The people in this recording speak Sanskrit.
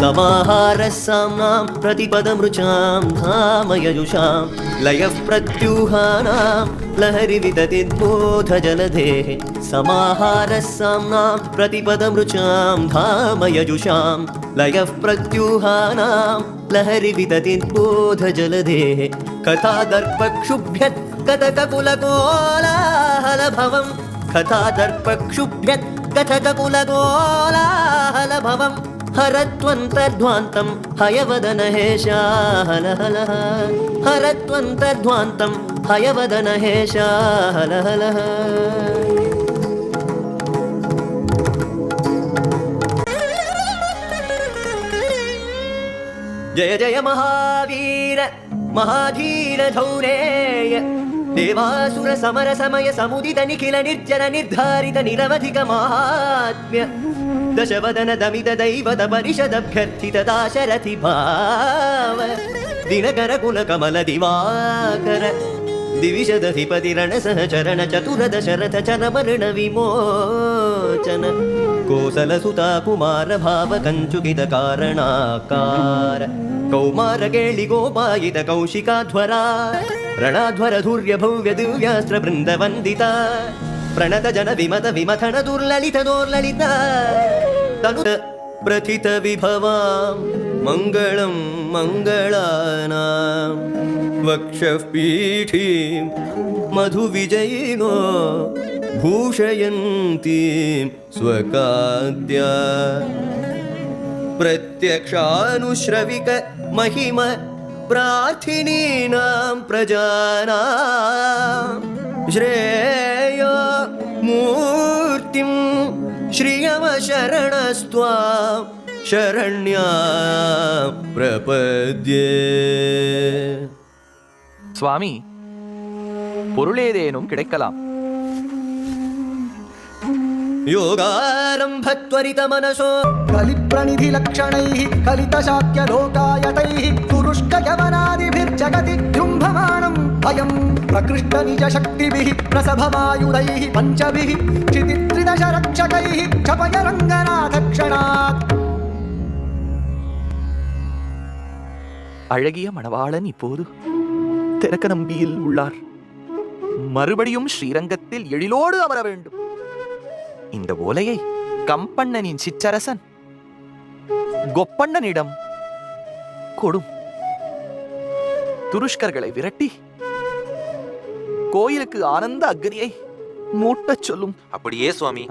समाहारः साम्नां प्रतिपदमृचां धामयजुषां लयः प्रत्यूहानां लहरि विदतिर्बोधजलधेः समाहारः साम्नां प्रतिपदमृचां धामयजुषां लयः प्रत्यूहानां लहरि विदतिर्बोधजलधेः कथादर्पक्षुभ्यत् कथककुलकोलाहलभवम् कथादर्पक्षुभ्यत् कथककुलकोलाहलभवम् हरत्वन्तर्ध्वान्तं हयवदन हेशाहलहलः हरत्वन्तर्ध्वान्तं हयवदन हेशाहलहलः जय जय महावीर महाधीर धौरेय देवासुर समर समय समुदित निखिल निर्जन निर्धारित निरवधिक महात्म्य दशवदन दमित दैवत परिषदभ्यर्थित दाशरथि भाव दिनकर कुल कमल दिवाकर दिविशदधिपति रण सहचरण चतुर दशरथ चरमरण विमोचन कोसलसुता कुमार भाव कंचुकित कारणाकार कौमार केळि गोपायित कौशिकाध्वरा ರಣಾಧ್ವರ ಧೂರ್ಯ ಭವ್ಯ ದಿವ್ಯಾಸ್ತ್ರ ಬೃಂದ ವಂದಿತ ಪ್ರಣತ ಜನ ವಿಮತ ವಿಮಥನ ದುರ್ಲಲಿತ ದೋರ್ಲಲಿತ ತನುತ ಪ್ರಥಿತ ವಿಭವಾಂ ಮಂಗಳಂ ಮಂಗಳಾನಾಂ ವಕ್ಷಃ ಪೀಠೀಂ ಮಧು ವಿಜಯಿನೋ ಭೂಷಯಂತೀಂ ಸ್ವಕಾದ್ಯ ಪ್ರತ್ಯಕ್ಷಾನುಶ್ರವಿಕ ಮಹಿಮ ಪ್ರಾರ್ಥಿನೀನಾಂ ಪ್ರಜಾನಾಂ ಶ್ರೇಯೋ ಮೂರ್ತಿಂ ಶ್ರಿಯಮ ಶರಣಸ್ತ್ವಾಂ ಶರಣ್ಯಾ ಪ್ರಪದ್ಯೆ. சுவாமி, பொருளேதேனும் கிடைக்கலாம். ಯೋಗಾರಂಭತ್ವರಿತ ಮನಸೋ ಕಲಿಪ್ರನಿಧಿ ಲಕ್ಷಣೈಃ ಕಲಿತಶಾಕ್ಯ ಲೋಕಾಯತೈಃ ತುರುಷ್ಕಯವನಾದಿಭಿರ್ಜಗತಿ ಜೃಂಭಮಾಣಂ ಅಯಂ ಪ್ರಕೃಷ್ಟ ನಿಜ ಶಕ್ತಿಭಿಃ ಪ್ರಸಭಮಾಯುಧೈಃ ಪಂಚಭಿಃ ಕ್ಷಿತಿತ್ರಿದಶ ರಕ್ಷಕೈಃ ಕ್ಷಪಯ ರಂಗನಾಥ ಕ್ಷಣಾತ್. அழகிய மணவாளன் இப்போது தெரக்கநம்பியில் உள்ளார். மறுபடியும் ஸ்ரீரங்கத்தில் எழிலோடு அமர வேண்டும். இந்த ஓலையை கம்பண்ணனின் சிற்றரசன் கொப்பண்ணனிடம் கொடும். துருஷ்கர்களை விரட்டி கோயிலுக்கு ஆனந்த அக்னியை மூட்டச் சொல்லும். அப்படியே சுவாமி.